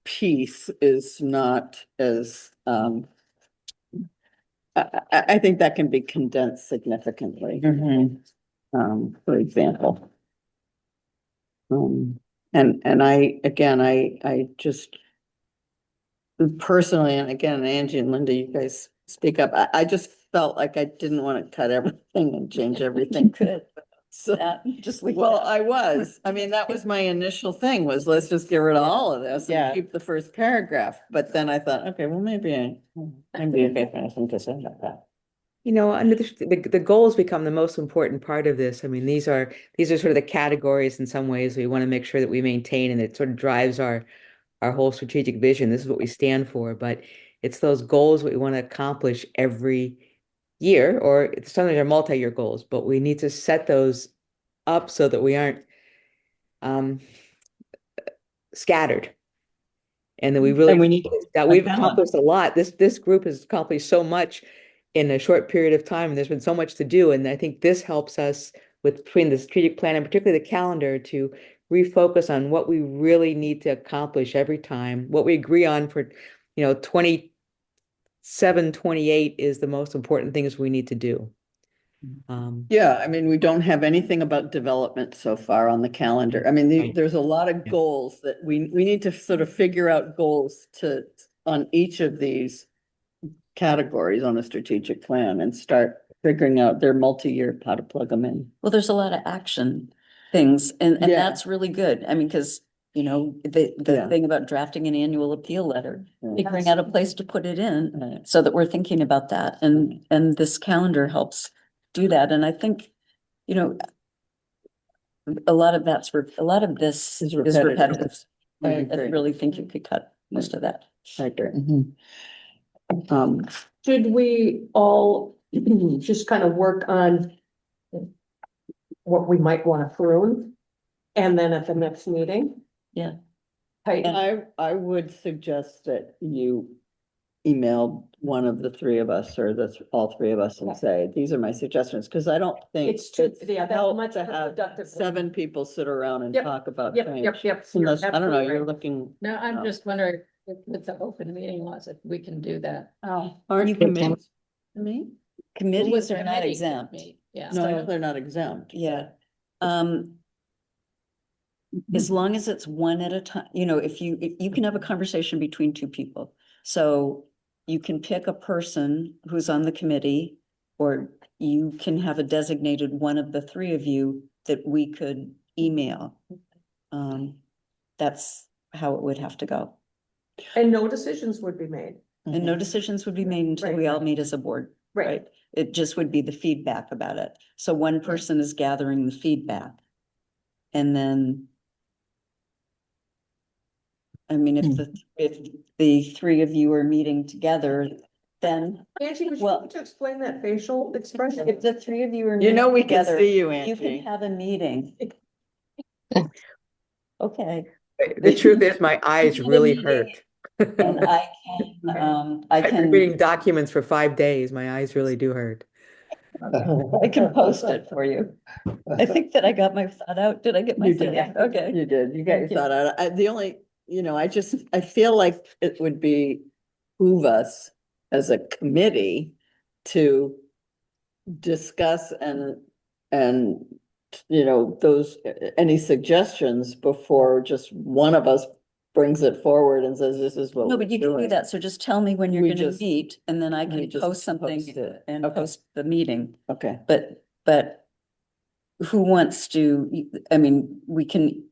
piece is not as, I think that can be condensed significantly. For example. And I just personally, and again, Angie and Linda, you guys speak up. I just felt like I didn't want to cut everything and change everything. Could, So, just leave well, that. I mean, that was my initial thing was let's just get rid of all of this Yeah. and keep the first paragraph. But then I thought, okay, well, maybe okay, I think to say about that. You know, under the goals become the most important part of this. I mean, these are sort of the categories in some ways we want to make sure that we maintain, and it sort of drives our whole strategic vision. This is what we stand for, but it's those goals that we want to accomplish every year, or sometimes they're multi-year goals, but we need to set those up so that we aren't scattered. And that we really And we need that we've a balance. accomplished a lot. This group has accomplished so much in a short period of time, and there's been so much to do. And I think this helps us with between the strategic plan and particularly the calendar to refocus on what we really need to accomplish every time. What we agree on for, 27, 28 is the most important things we need to do. Yeah, I mean, we don't have anything about development so far on the calendar. I mean, Right. there's a lot of goals that we need to sort of figure out goals on each of these categories on a strategic plan and start figuring out their multi-year, how to plug them in. Well, there's a lot of action things and Yeah. that's really good. I mean, because, the Yeah. thing about drafting an annual appeal letter, Yeah. figuring out a place to put it in so that we're thinking about that. And this calendar helps do that. And I think, a lot of this Is is repetitive. repetitive. I I agree. really think you could cut most of that. I agree. Mhm. Should we all just kind of work on what we might want to prune? And then at the next meeting? Yeah. Tighten. I would suggest that you email one of the three of us or all three of us and say, these are my suggestions, because I don't think It's too, yeah, that's helpful much to have productive. 7 people sit around and Yep, talk about Yep, things. yep, yep. Unless, You're I don't know, absolutely you're right. looking. No, I'm No. just wondering with the open meeting laws, if we can do that. Oh, Aren't You can- committees? Me? Committees are not Committee, exempt. Yeah. No, I know they're not exempt. Yeah. As long as it's one at a time, if you can have a conversation between two people. So you can pick a person who's on the committee, or you can have a designated one of the three of you that we could email. That's how it would have to go. and no decisions would be made. And no decisions would be made until we all meet as a board, right? It just would be the feedback about it. So one person is gathering the feedback. And then I mean, if the three of you are meeting together, then Angie, would you Well- like to explain that facial expression? if the three of you are. You know, meeting we can together, see you, You can Angie. have a meeting. Okay, The truth is, my eyes really hurt. and I I've been can, reading documents for 5 days. My eyes really do hurt. I can post it for you. I think that I got my thought out. Did I get my You thought did. out? Okay. You did, you got your Thank you. thought out. The only, I feel like it would behoove us as a committee to discuss and any suggestions before just one of us brings it forward and says, this is what. No, we're but you can do doing. that. So just tell me when you're We gonna just- meet and then I we can just post something post it. and Okay. post the meeting. Okay, But who wants to, I mean, we can,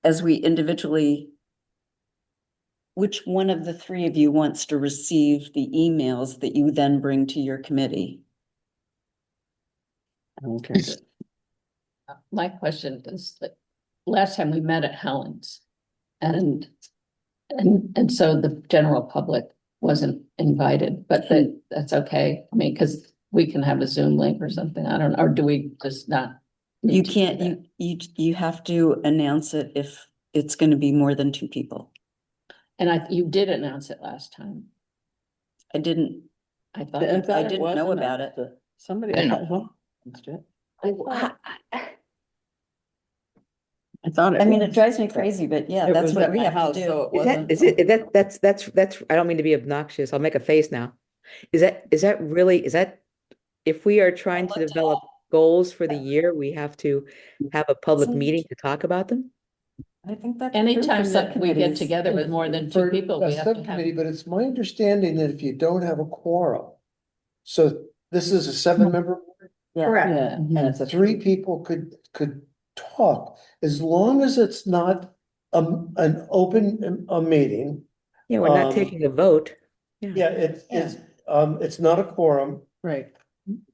as we individually, which one of the three of you wants to receive the emails that you then bring to your committee? okay. My question is that last time we met at Helen's and so the general public wasn't invited, but that's okay. I mean, because we can have a Zoom link or something. I don't know, or do we just not? You need to do can't, that? you have to announce it if it's gonna be more than two people. And you did announce it last time. I didn't, I thought. I thought it didn't was know about it. announced. Somebody. I know. announced it. I thought- I thought it. I mean, it was. drives me crazy, but yeah, It that's was what at we my have to house, do. so it Is that, wasn't. is it, that's, I don't mean to be obnoxious. I'll make a face now. Is that really, if we are trying to develop goals for the year, we have to have a public meeting to talk about them? I think that's. Anytime that we get together with more than two For people, a we have to have. subcommittee, but it's my understanding that if you don't have a quorum, so this is a 7-member board, Correct. Yeah, and it's a 3 people could talk, as long as it's not an open, a meeting. Yeah, we're not Um, taking a vote. Yeah, it's not a quorum, Right,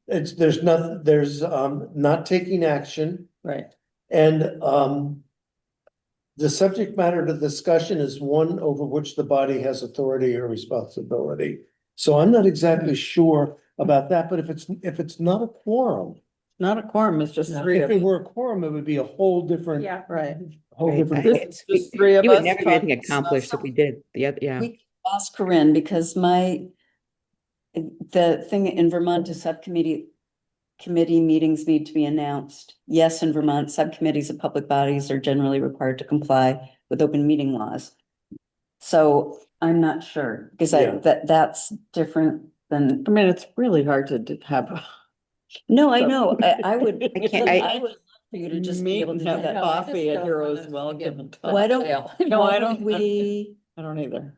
there's not taking action, right. and, the subject matter to discussion is one over which the body has authority or responsibility. So I'm not exactly sure about that, but if it's not a quorum, Not a quorum, it's just three if of it us. whole a quorum, it would be a whole different, Right. whole Right. different. This- just three of You would us never get anything talking accomplished if we did. Yeah, yeah. We ask Corinne because the thing in Vermont is committee meetings need to be announced. Yes, in Vermont, subcommittees of public bodies are generally required to comply with open meeting laws. So I'm not sure, because Yeah. that's different than, I mean, it's really hard to have. no, I know, I would. I can't- I- I would love for you to just be Meet able to and do have that. coffee at Heroes Welcome. and talk. Why don't, No, why I don't don't. we? I don't either.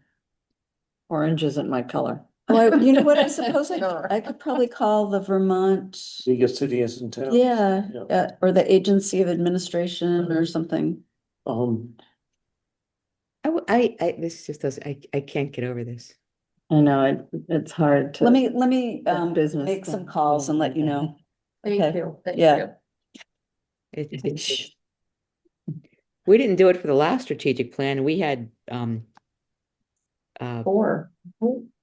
Orange isn't my color. Oh, you know what, I suppose I could probably call the Vermont, League of Cities and Towns. yeah, Yeah. or the Agency of Administration or something. Um, This just does, I can't get over this. I know, it's hard to. Let me that business make some thing. calls and let you know. Thank Okay. you. Thank Yeah. you. We didn't do it for the last strategic plan. We had, 4.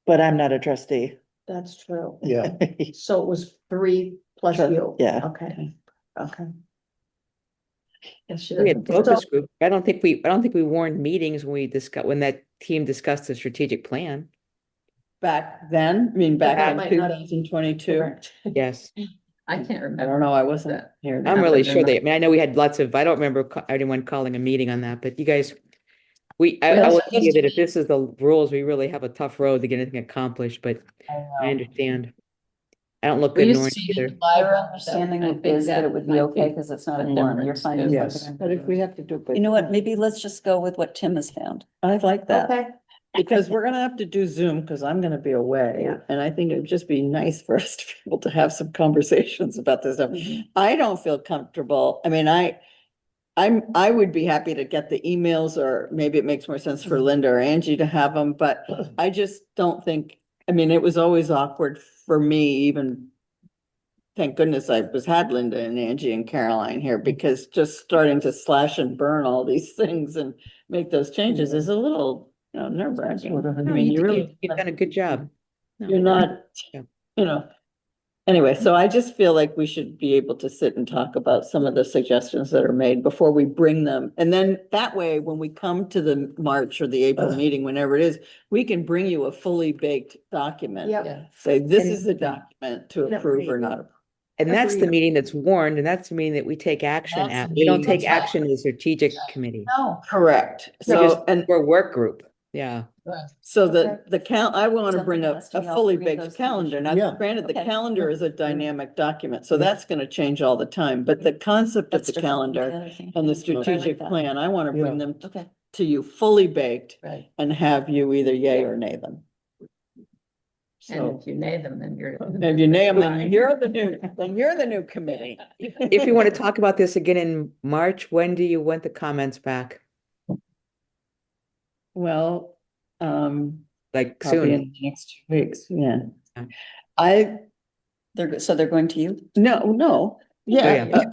But I'm not a trustee. That's true. yeah, So it was 3 plus you. Yeah. Okay, okay. Yes, she we had doesn't. focus group. I don't think we warned meetings when that team discussed the strategic plan. Back then, I mean, back That in might two not- thousand twenty-two. Correct. Yes. I can't I remember. don't know, I wasn't here. I'm then. really sure I mean, I know we had I don't remember anyone calling a meeting on that, but you guys, I will tell you that if this is the rules, we really have a tough road to get anything accomplished, but I understand. I don't look We good used in to orange see the either. Your library, understanding so I think is that it would be might okay because it's not a quorum, you're difference, fine. too. with Yes. something. But if we have to do. it- You know what, maybe let's just go with what Tim has found. I like that, Okay. because we're gonna have to do Zoom, because I'm gonna be away. Yeah. And I think it'd just be nice for us to be able to have some conversations about this stuff. Mhm. I don't feel comfortable, I mean, I would be happy to get the emails, or maybe it makes more sense for Linda or Angie to have them, but I just don't think, I mean, it was always awkward for me, even. Thank goodness I had Linda and Angie and Caroline here, because just starting to slash and burn all these things and make those changes is a little, nerve wracking. I No, mean, you really, you've done a good job. No. you're not, Yeah. you know. Anyway, so I just feel like we should be able to sit and talk about some of the suggestions that are made before we bring them. And then that way, when we come to the March or the April meeting, whenever it is, we can bring you a fully baked document. Yep. Yeah. Say, this And- is the document to Yeah. approve or not. approve. And that's the Agreed. meeting that's warned, and that's the meeting that we take action That's at. the We don't meeting. take action as a strategic committee. No. Correct. We're So, just, and we're a work group. Yeah. so I want to Something bring else a to help fully bring those baked calendar. Now, Yeah. granted, the Okay. calendar is a dynamic document, so Yeah. that's going to change all the time, but the concept of That's the different from the calendar other thing. and the I like strategic that. plan, I want to Yeah. bring them Okay, to you fully baked Right. and have you either yay or nay them. And So if you name them, then you're. if you name them, Fine. then you're the new committee. If you want to talk about this again in March, when do you want the comments back? Well, Like probably in soon? the next 2 weeks, yeah. Okay. so they're going to you? No, yeah. yeah,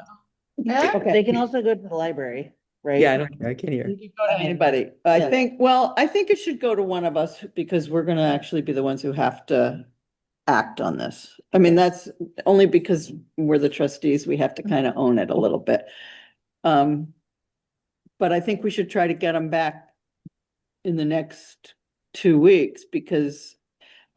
They can also go to the library, right? Yeah, I can't hear. You could go to anybody. I Yeah. think, well, I think it should go to one of us because we're gonna actually be the ones who have to act on this. I mean, that's only because we're the trustees, we have to kind of own it a little bit. But I think we should try to get them back in the next 2 weeks because,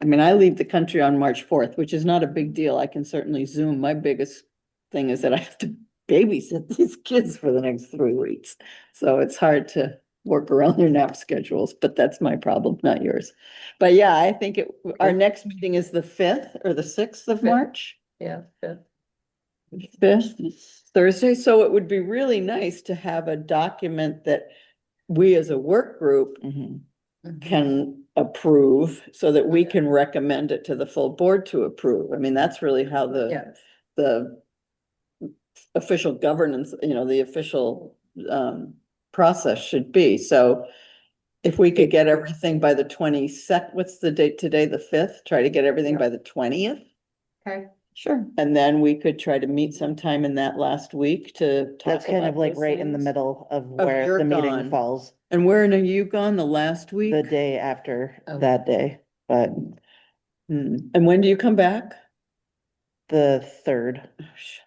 I mean, I leave the country on March 4th, which is not a big deal. I can certainly Zoom. My biggest thing is that I have to babysit these kids for the next 3 weeks. So it's hard to work around their nap schedules, but that's my problem, not yours. But yeah, I think our next meeting is the 5th or the 6th of March. Yeah, good. 5th, Thursday. So it would be really nice to have a document that we as a work group Mhm. can approve so that we can recommend it to the full board to approve. I mean, that's really how Yeah. the official governance, the official process should be. So if we could get everything by the 22nd, what's the date today, the 5th? Try to get everything by the 20th? Okay. Sure. And then we could try to meet sometime in that last week to talk That's kind about of like those right in the things. middle of Oh, where you're the meeting gone. falls, And where are you gone, the last week? the day after Oh. that day, but And when do you come back? the 3rd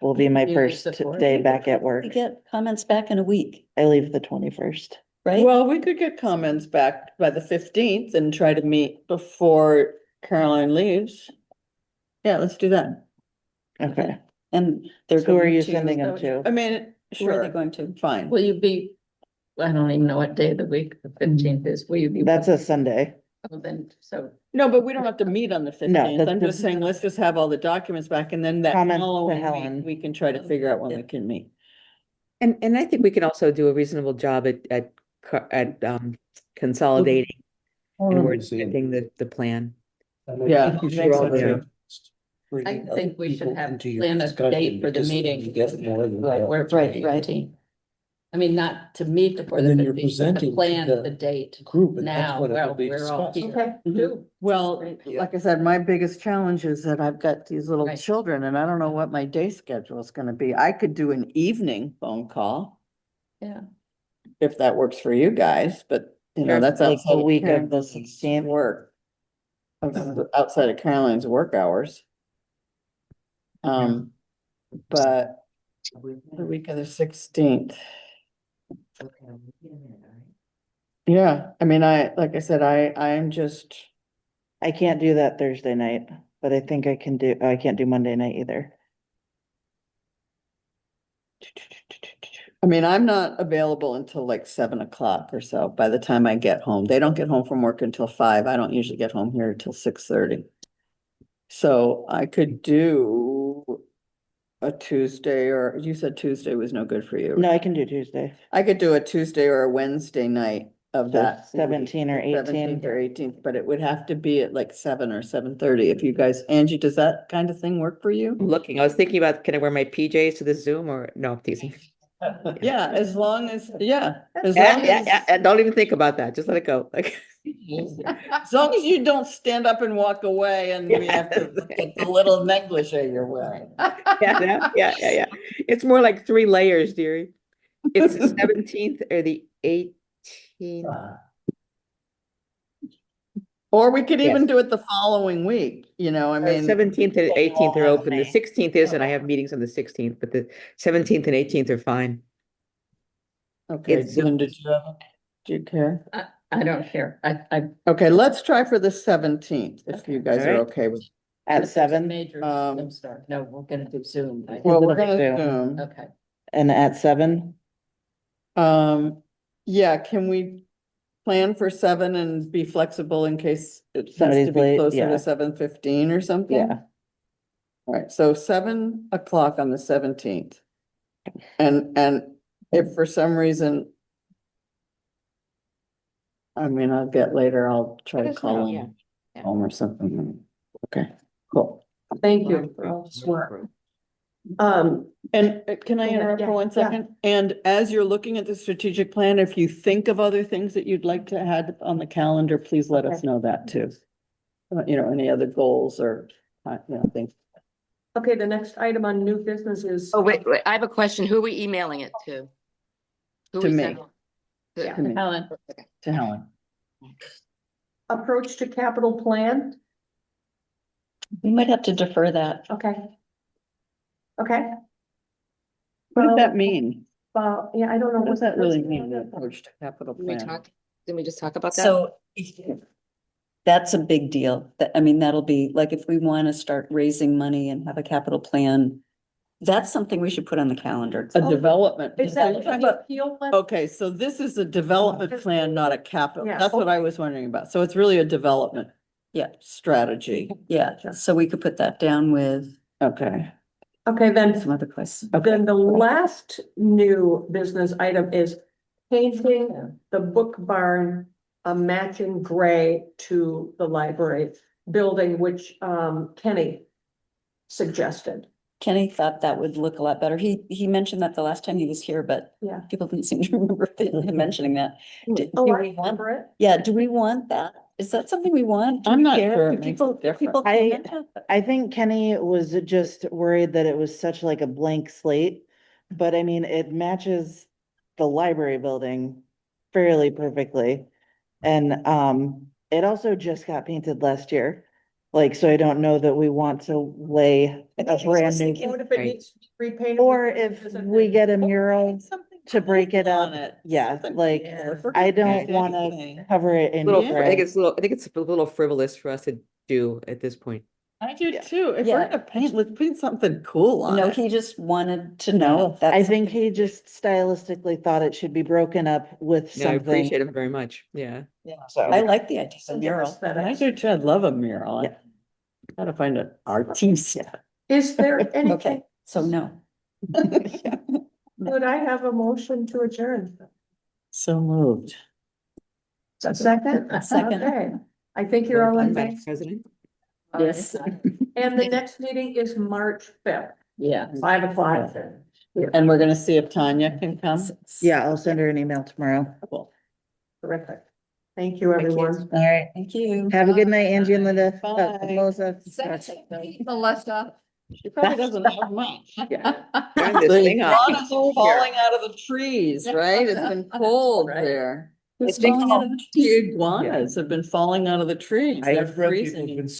will be my You leave first the 4th? day back at work. We get comments back in a week, I leave the 21st. right? Well, we could get comments back by the 15th and try to meet before Caroline leaves. Yeah, let's do that. Okay. And they're Who are going you to. sending them I to? mean, Who are they sure, going to? fine. Will you be, I don't even know what day of the week the 15th is. Will you be? That's a Sunday. Oh, then, so, No, but we don't have to meet on the No, 15th. I'm the- just saying, let's just have all the documents back and then that Comments to following Helen. week, we can try to figure out when we can meet. And I think we can also do a reasonable job at consolidating and wordsmithing the plan. Yeah, think you I should think so also too. bring I other think we should people have into your planned a discussion date for the because meeting. you get more than right, that. where. Right, right. 15th. I mean, not to meet before And the then you're 15th, but presenting to to plan the the date. Group, and that's Now, what well, it'll be we're all discussed. here. too. Well, Yeah. like I said, my biggest challenge is that I've got these little Right. children and I don't know what my day schedule is gonna be. I could do an evening phone call Yeah. if that works for you guys, but Sure, that's like the outside of week of the Caroline's 16th. work. Outside of Caroline's work hours. But the week of the 16th. Yeah, I mean, like I said, I am just, I can't do that Thursday night, but I think I can do, I can't do Monday night either. I mean, I'm not available until like 7 o'clock or so by the time I get home. They don't get home from work until 5. I don't usually get home here till 6:30. So I could do a Tuesday, or you said Tuesday was no good for you. No, I can do Tuesday. I could do a Tuesday or a Wednesday night of So that. 17 or 18. 17th or 18th, but it would have to be at like 7 or 7:30 if you guys, Angie, does that kind of thing work for you? I'm looking, I was thinking about, can I wear my PJs to the Zoom or no, I'm teasing. Yeah, as long as, as Yeah, long yeah, as, yeah, don't even think about that. Just let it go. Like. as long as you don't stand up and walk away and we have to look at the little negligee you're wearing. Yeah. It's more like 3 layers, dearie. It's the 17th or the 18th. Or we could even Yes. do it the following week, I mean. 17th and 18th are have open. The 16th isn't. I have meetings on the 16th, but the 17th and 18th are fine. Okay, It's Jen, do you care? I don't care. I. Okay, let's try for the 17th, if you guys are Alright. okay with. At 7 Major Um, Zoom start. No, we're gonna do Zoom. right? Well, we're it'll be gonna Zoom. Zoom. Okay. and at 7, Yeah, can we plan for 7 and be flexible in case it has Somebody's to be late, closer yeah. to 7:15 or something? yeah. All right, so 7 o'clock on the 17th. And if for some reason. I mean, I'll get later, I'll try to Let us call know, in yeah. home or something. Okay, cool. Thank you for all this work. Um, And can I Go ahead, interrupt yeah, for 1 yeah. second? And as you're looking at the strategic plan, if you think of other things that you'd like to add on the calendar, please let us know that too. Any other goals or, things. Okay, the next item on new business is. Oh, wait, I have a question. Who are we emailing it to? Who To we me. sending? Yeah. To me, Helen, to Helen. Approach to capital plan, We might have to defer that. okay. Okay. What does Well, that mean? Well, yeah, I don't know. What does that really mean, the approach to capital Didn't we plan? talk, didn't we just talk about that? So that's a big deal. That, I mean, that'll be like if we want to start raising money and have a capital plan, that's something we should put on the calendar. A development. Is So that you're talking the about- appeal list? Okay, so this is a development plan, not a capital. Yeah. That's what I was wondering about. So it's really a development. Yeah. Strategy. Yeah, so we could put that down with Okay. Okay, then, some other places. then the last new business item is painting the book barn a matching gray to the library building, which Kenny suggested. Kenny thought that would look a lot better. He mentioned that the last time he was here, but Yeah. people didn't seem to remember him mentioning that. Do Oh, I we want, remember it. yeah, do we want that? Is that something we want? Do I'm we not care? sure Do it makes people, a difference. people I- comment on that? I think Kenny was just worried that it was such like a blank slate, but I mean, it matches the library building fairly perfectly. And it also just got painted last year. Like, so I don't know that we want to lay a brand new, What if it Right. needs to be repainted? or if we get a mural Something to break it on up. it. Yeah, Something like, colorful. I don't Okay. wanna cover it in Little, I gray. think it's a little, I think it's a little frivolous for us to do at this point. I do Yeah. too. If Yeah. we're gonna paint, let's paint something cool on No, it. he just wanted to know if that's. I think he just stylistically thought it should be broken up with No, I something. appreciate him very much. Yeah. So. I like the idea of Something mural. aesthetic. I do too. I'd love a mural. Yeah. Gotta find an artist. Is there anything, Okay, so no. could I have a motion to adjourn? So moved. A second? Second. Okay, I think you're all in Madam favor. President? Yes. And the next meeting is March 5th, Yeah. 5 o'clock. And we're gonna see if Tanya can come. Yeah, I'll send her an email tomorrow. Cool. Terrific. Thank you, everyone. All right. Thank you. Have a good night, Angie and Linda. Bye. Melissa. Melissa. She probably doesn't have much. Turn this The thing off. iguana's falling out of the trees, right? It's been cold Right. there. Who's think- falling out of the The iguanas have been falling out of the trees. I They're have read people freezing. who've been